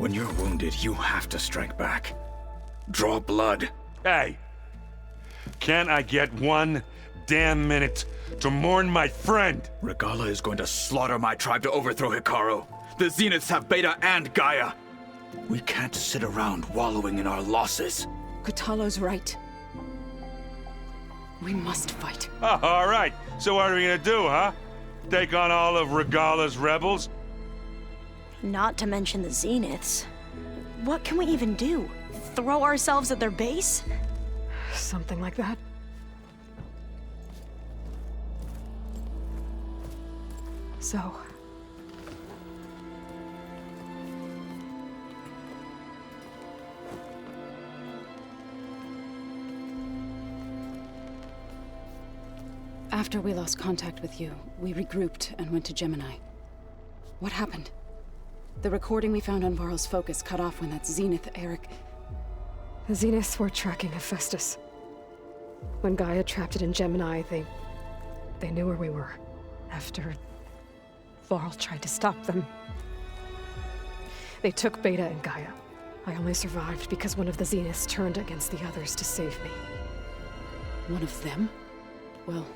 When you're wounded, you have to strike back. Draw blood. Hey! Can't I get one damn minute to mourn my friend? Regalla is going to slaughter my tribe to overthrow Hikaru. The Zeniths have Beta and Gaia. We can't sit around wallowing in our losses. Kotallo's right. We must fight. Oh, all right. So what are we gonna do, huh? Take on all of Regalla's rebels? Not to mention the Zeniths. What can we even do? Throw ourselves at their base? Something like that. So... After we lost contact with you, we regrouped and went to Gemini. What happened? The recording we found on Varl's focus cut off when that Zenith, Eric... The Zeniths were tracking Hephaestus. When Gaia trapped it in Gemini, they knew where we were. After Varl tried to stop them. They took Beta and Gaia. I only survived because one of the Zeniths turned against the others to save me. One of them? Well...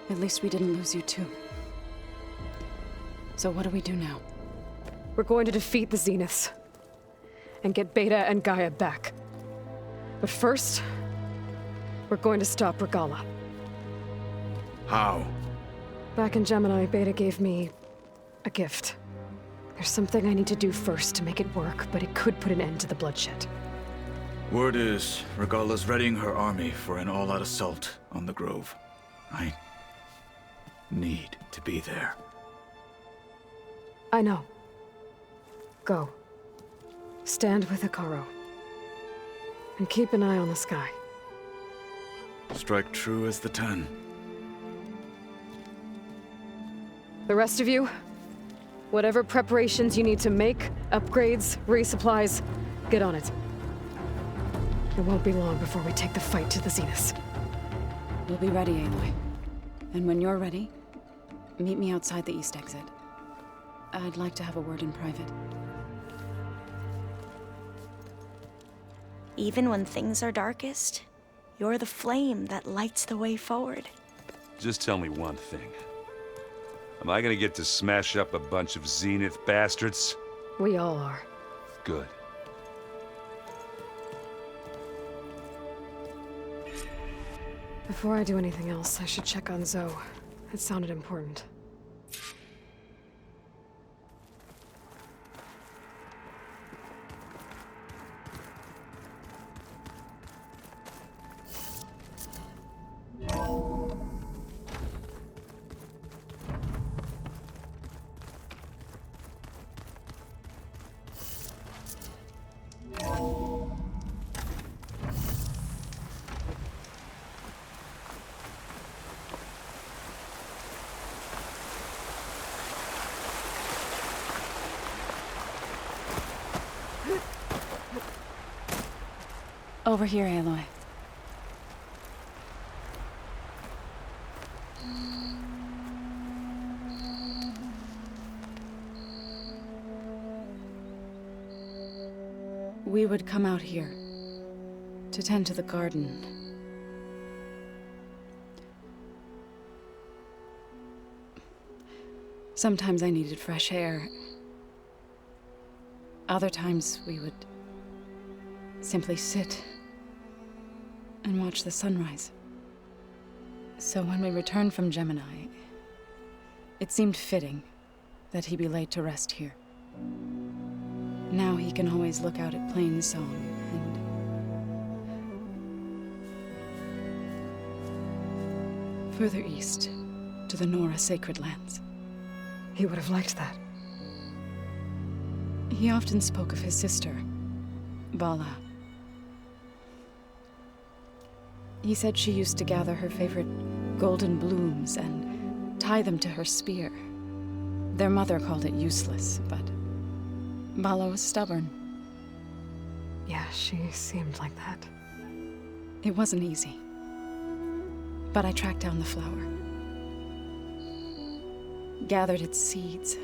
at least we didn't lose you too. So what do we do now? We're going to defeat the Zeniths. And get Beta and Gaia back. But first... we're going to stop Regalla. How? Back in Gemini, Beta gave me... a gift. There's something I need to do first to make it work, but it could put an end to the bloodshed. Word is, Regalla's readying her army for an all-out assault on the Grove. I need to be there. I know. Go. Stand with Hikaru. And keep an eye on the sky. Strike true as the 10. The rest of you, whatever preparations you need to make, upgrades, resupplies, get on it. It won't be long before we take the fight to the Zeniths. We'll be ready, Aloy. And when you're ready, meet me outside the east exit. I'd like to have a word in private. Even when things are darkest, you're the flame that lights the way forward. Just tell me one thing. Am I gonna get to smash up a bunch of Zenith bastards? We all are. Good. Before I do anything else, I should check on Zoe. It sounded important. Over here, Aloy. We would come out here to tend to the garden. Sometimes I needed fresh air. Other times we would simply sit and watch the sunrise. So when we returned from Gemini, it seemed fitting that he be laid to rest here. Now he can always look out at Plainsong and further east to the Nora Sacred Lands. He would have liked that. He often spoke of his sister, Bala. He said she used to gather her favorite golden blooms and tie them to her spear. Their mother called it useless, but Bala was stubborn. Yeah, she seemed like that. It wasn't easy. But I tracked down the flower. Gathered its seeds.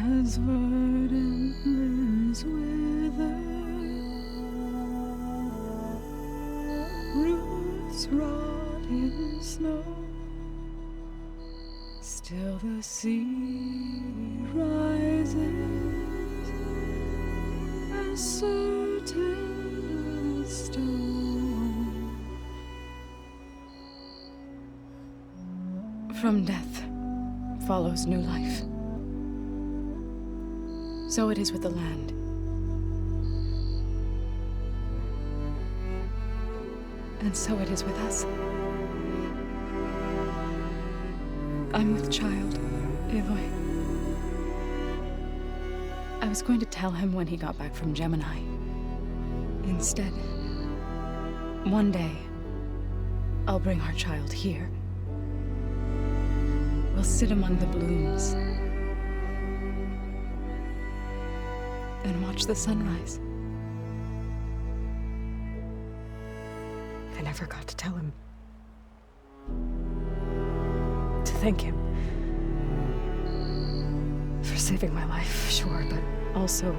as verdant limbs wither, roots rot in snow, still the sea rises as certain as stone. From death follows new life. So it is with the land. And so it is with us. I'm with child, Aloy. I was going to tell him when he got back from Gemini. Instead, one day, I'll bring our child here. We'll sit among the blooms and watch the sunrise. I never got to tell him. To thank him. For saving my life, sure, but also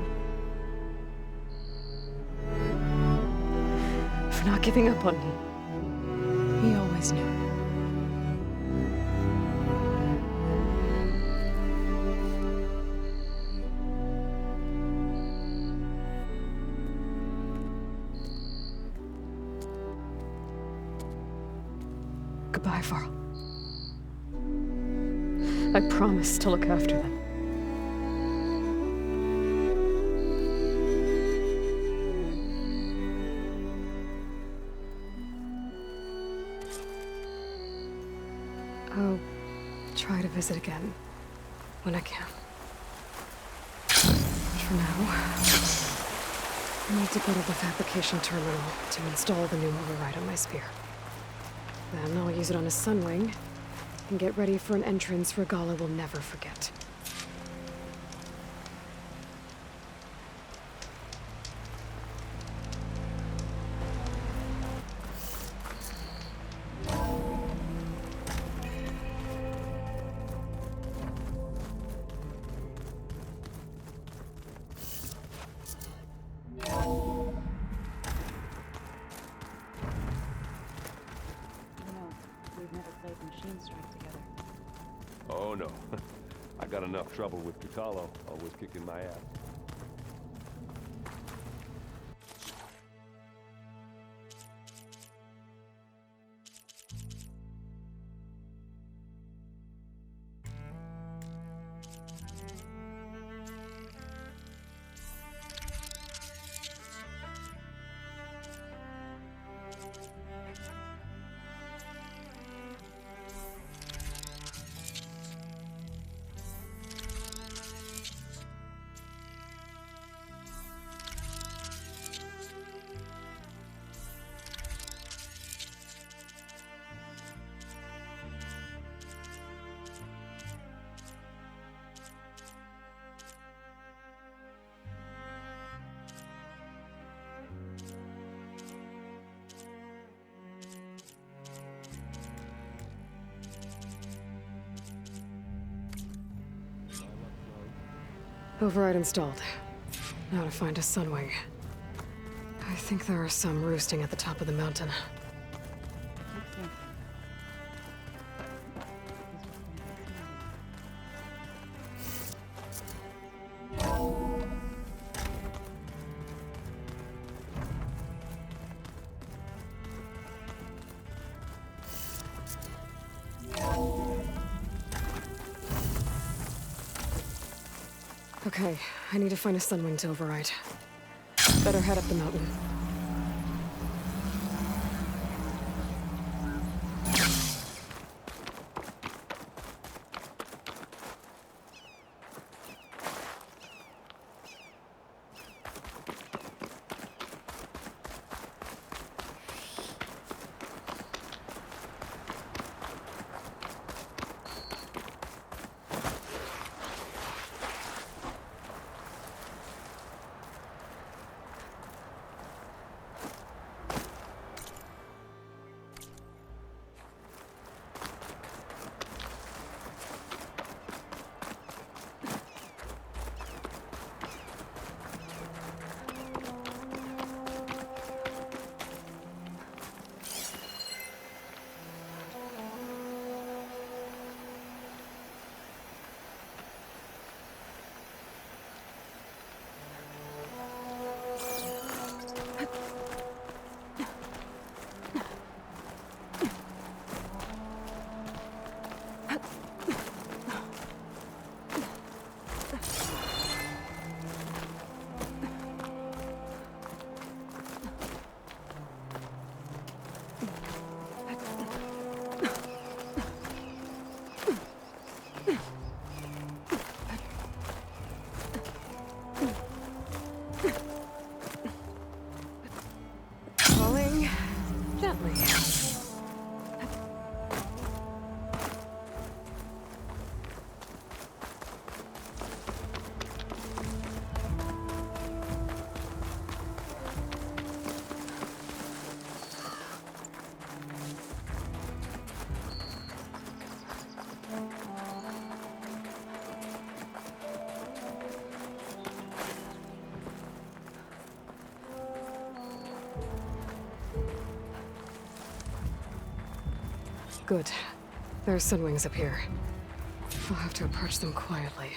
for not giving up on me. He always knew. Goodbye, Varl. I promise to look after them. I'll try to visit again when I can. For now, I need to go to the fabrication terminal to install the new override on my spear. Then I'll use it on a Sunwing and get ready for an entrance Regalla will never forget. We've never played Machine Strike together. Oh no. I got enough trouble with Kotallo, always kicking my ass. Override installed. Now to find a Sunwing. I think there are some roosting at the top of the mountain. Okay, I need to find a Sunwing to override. Better head up the mountain. Bentley. Good. There are Sunwings up here. We'll have to approach them quietly.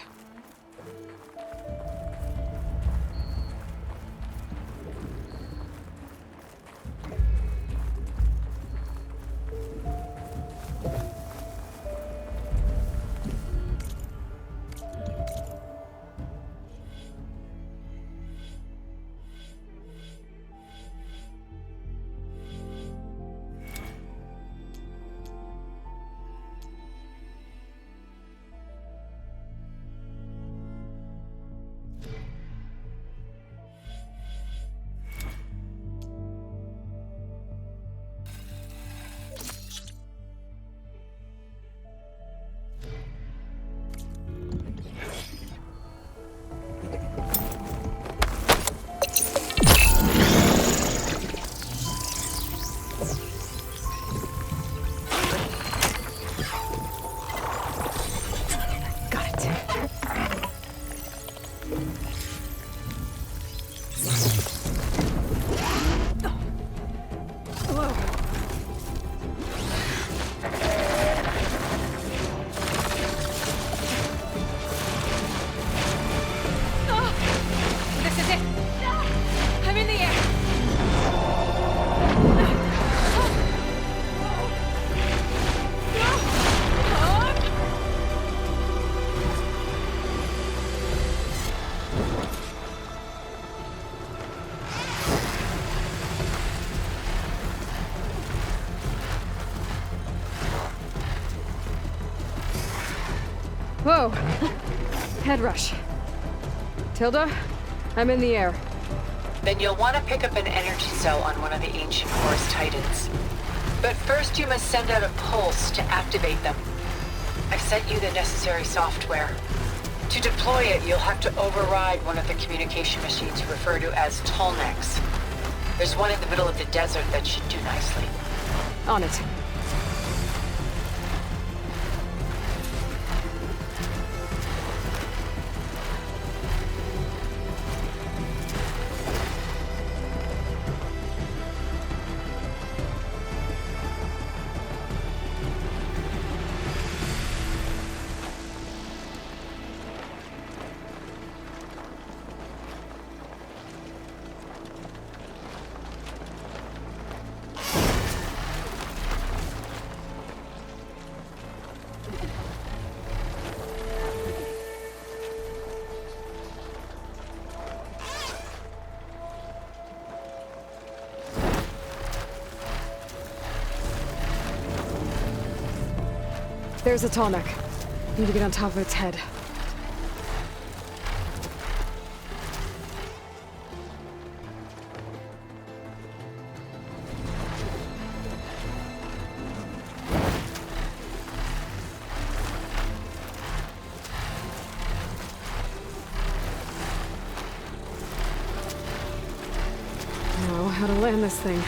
Whoa! Head rush. Tilda, I'm in the air. Then you'll want to pick up an energy cell on one of the ancient Horus Titans. But first you must send out a pulse to activate them. I've sent you the necessary software. To deploy it, you'll have to override one of the communication machines you refer to as Tallnecks. There's one in the middle of the desert that should do nicely. On it. There's a Tallneck. Need to get on top of its head. Know how to land this thing.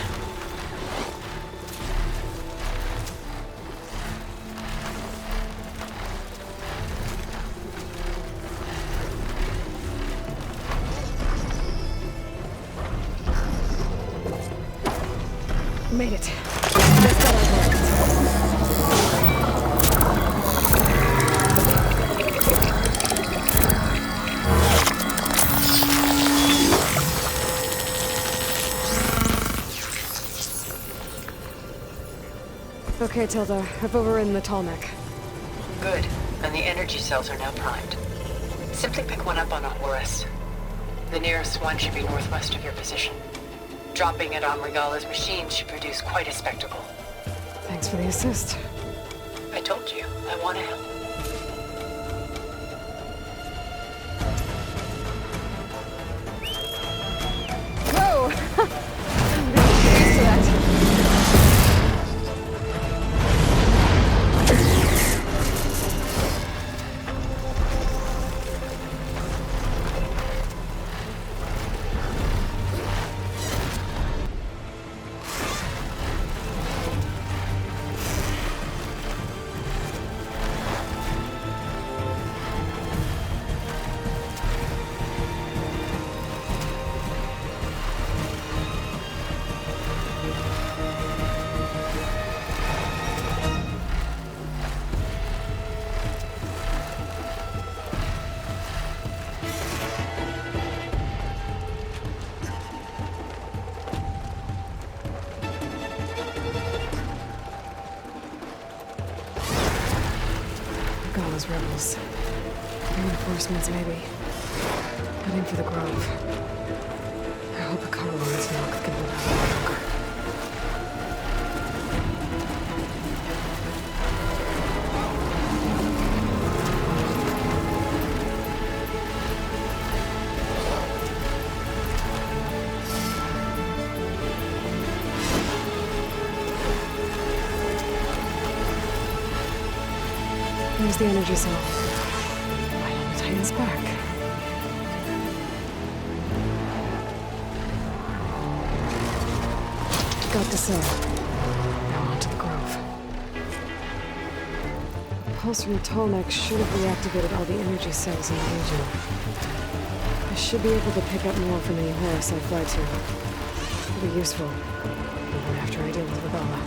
Made it. Just got our work. Okay, Tilda. I've overridden the Tallneck. Good. And the energy cells are now primed. Simply pick one up on a Horus. The nearest one should be northwest of your position. Dropping it on Regala's machine should produce quite a spectacle. Thanks for the assist. I told you, I want to help. Whoa! I'm really used to that. those rebels. Reinforcements, maybe. Heading for the Grove. I hope Hikaru and his Noct can hold out longer. There's the energy cell. Right on the Titan's back. Got the cell. Now onto the Grove. Pulse from the Tallneck should have reactivated all the energy cells in the region. I should be able to pick up more from any Horus I fly to. It'll be useful, even after I deal with Regalla.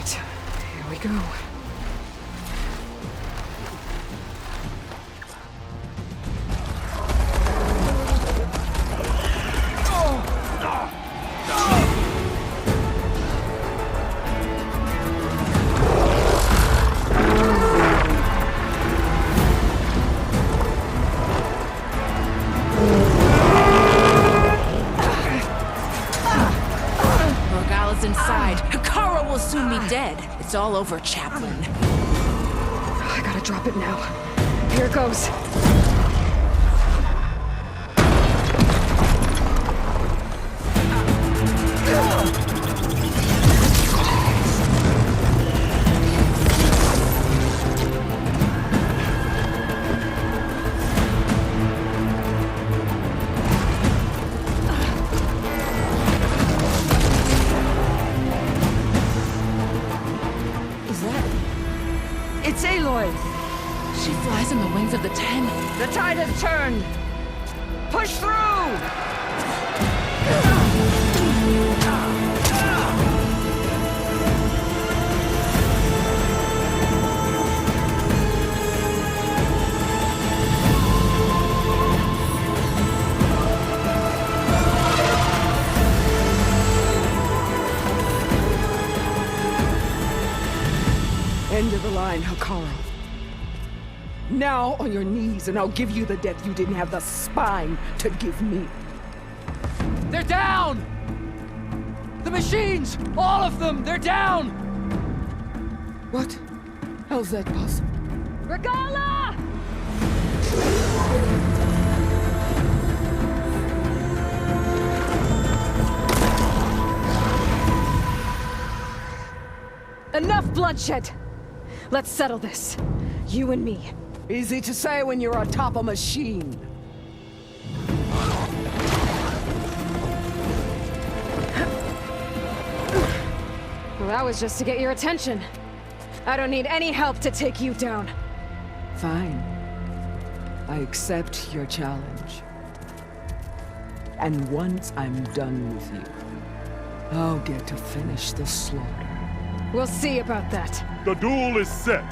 Here we go. Regalla's inside. Hikaru will soon be dead. It's all over, Chaplain. I gotta drop it now. Here goes. It's Aloy! She flies on the wings of the Ten. The tide has turned! Push through! End of the line, Hikaru. Now on your knees, and I'll give you the death you didn't have the spine to give me. They're down! The machines! All of them! They're down! What? How's that possible? Regalla! Enough bloodshed! Let's settle this. You and me. Easy to say when you're atop a machine. Well, that was just to get your attention. I don't need any help to take you down. Fine. I accept your challenge. And once I'm done with you, I'll get to finish the slaughter. We'll see about that. The duel is set.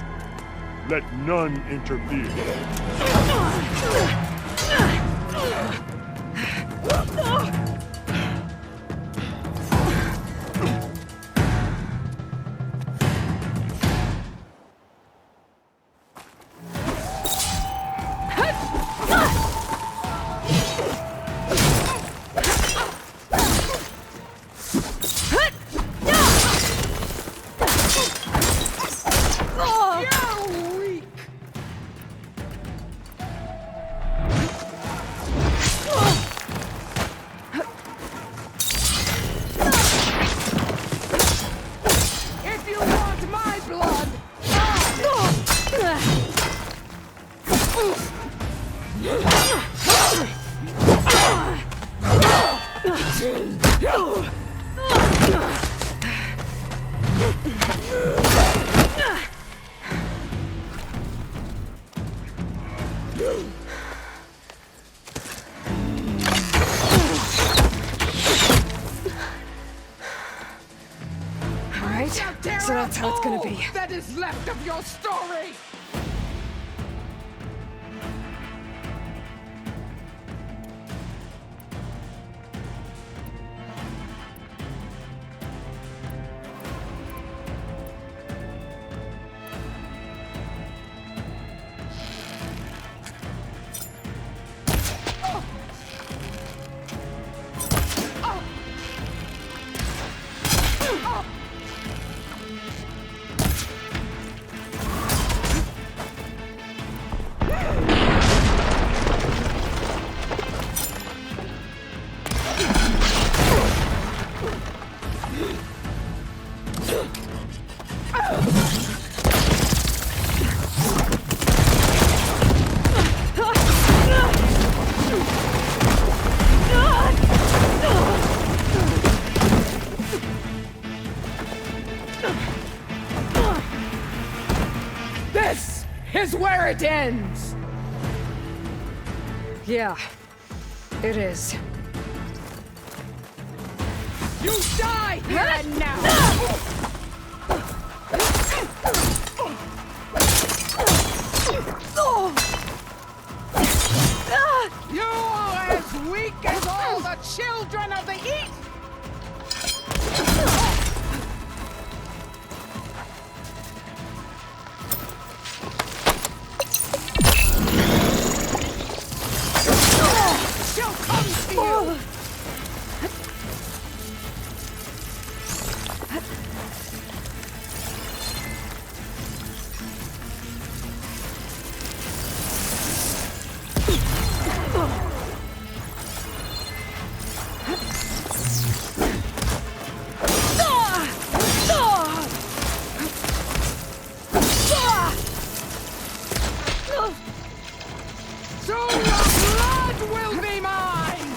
Let none interfere. All right, so that's how it's gonna be. That is left of your story! This is where it ends! Yeah, it is. You die here and now! You are as weak as all the children of the East! She'll come to you! So your blood will be mine!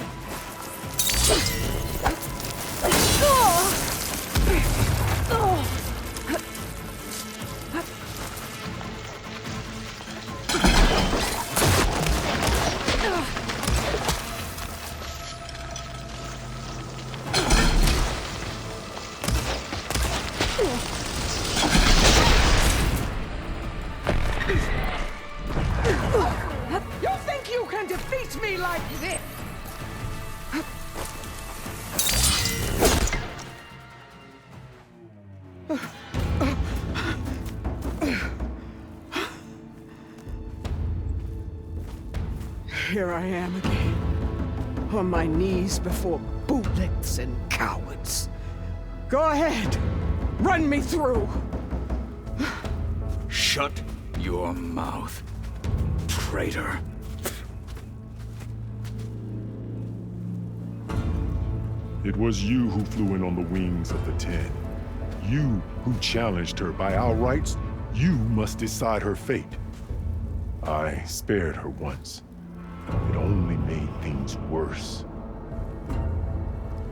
You think you can defeat me like this? Here I am again, on my knees before bootlicks and cowards. Go ahead, run me through. Shut your mouth, traitor. It was you who flew in on the wings of the Ten. You who challenged her by our rights. You must decide her fate. I spared her once. It only made things worse.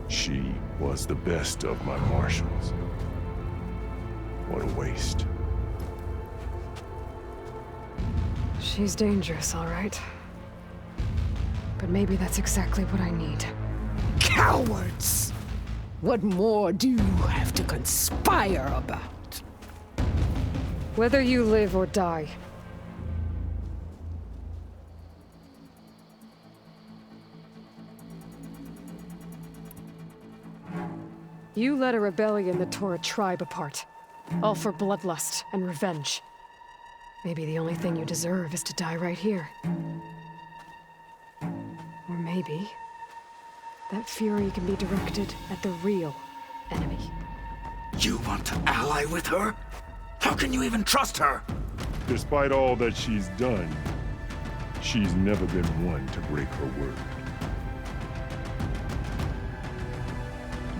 She was the best of my marshals. What a waste. She's dangerous, all right. But maybe that's exactly what I need. Cowards! What more do you have to conspire about? Whether you live or die. You led a rebellion that tore a tribe apart. All for bloodlust and revenge. Maybe the only thing you deserve is to die right here. Or maybe that fury can be directed at the real enemy. You want to ally with her? How can you even trust her? Despite all that she's done, she's never been one to break her word.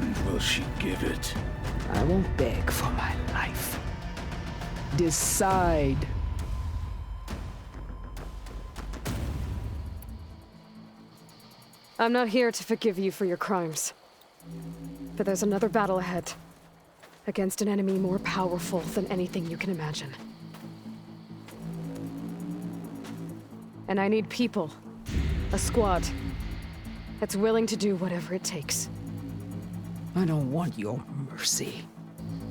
And will she give it? I won't beg for my life. Decide. I'm not here to forgive you for your crimes. But there's another battle ahead. Against an enemy more powerful than anything you can imagine. And I need people. A squad. That's willing to do whatever it takes. I don't want your mercy.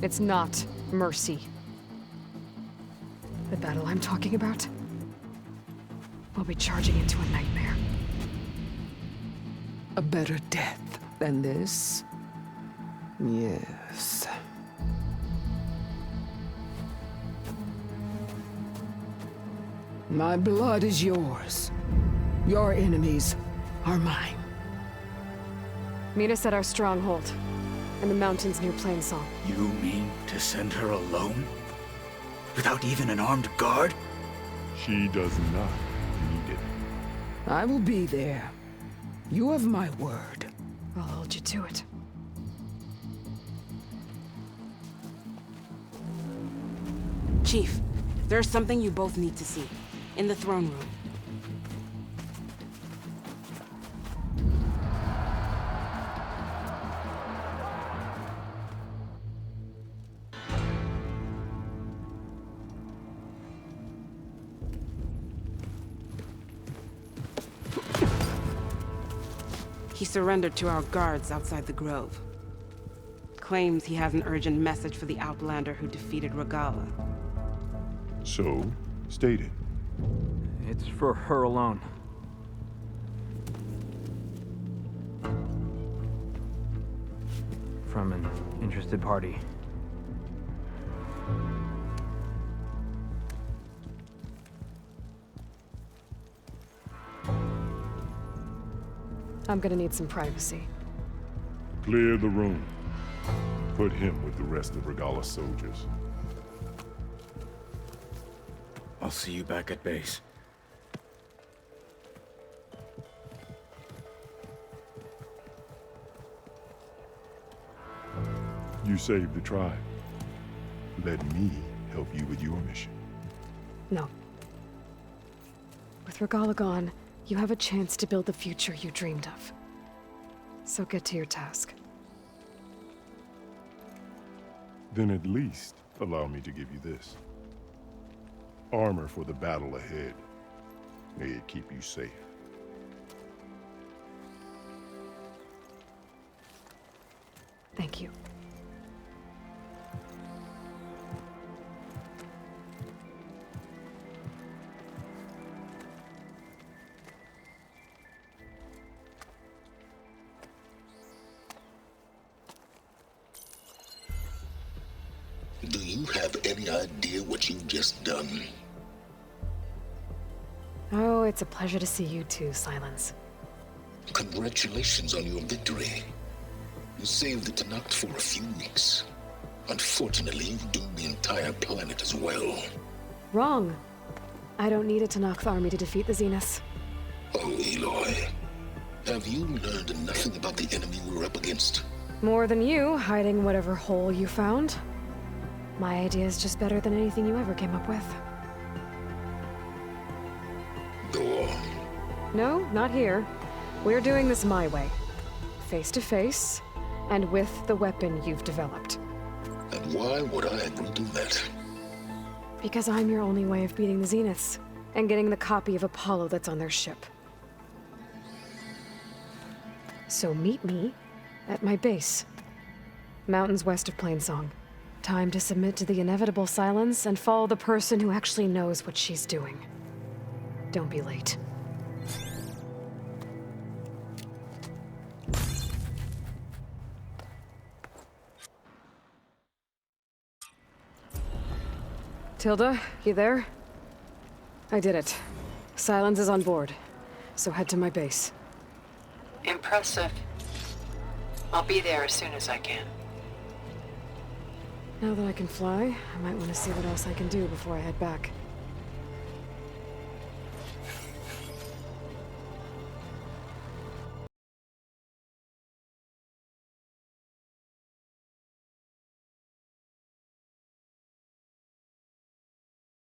It's not mercy. The battle I'm talking about will be charging into a nightmare. A better death than this? Yes. My blood is yours. Your enemies are mine. Meet us at our stronghold, in the mountains near Plainsong. You mean to send her alone? Without even an armed guard? She does not need it. I will be there. You have my word. I'll hold you to it. Chief, there's something you both need to see. In the throne room. He surrendered to our guards outside the grove. Claims he has an urgent message for the Outlander who defeated Regalla. So, state it. It's for her alone. From an interested party. I'm gonna need some privacy. Clear the room. Put him with the rest of Regalla's soldiers. I'll see you back at base. You saved the tribe. Let me help you with your mission. No. With Regalla gone, you have a chance to build the future you dreamed of. So get to your task. Then at least allow me to give you this. Armor for the battle ahead. May it keep you safe. Thank you. Do you have any idea what you've just done? Oh, it's a pleasure to see you too, Silence. Congratulations on your victory. You saved the Tenakth for a few weeks. Unfortunately, you've doomed the entire planet as well. Wrong. I don't need a Tenakth army to defeat the Zeniths. Oh, Aloy. Have you learned nothing about the enemy we're up against? More than you, hiding whatever hole you found. My idea is just better than anything you ever came up with. Go on. No, not here. We're doing this my way. Face to face, and with the weapon you've developed. And why would I agree to that? Because I'm your only way of beating the Zeniths, and getting the copy of Apollo that's on their ship. So meet me at my base. Mountains west of Plainsong. Time to submit to the inevitable silence and follow the person who actually knows what she's doing. Don't be late. Tilda, you there? I did it. Silence is on board, so head to my base. Impressive. I'll be there as soon as I can. Now that I can fly, I might want to see what else I can do before I head back.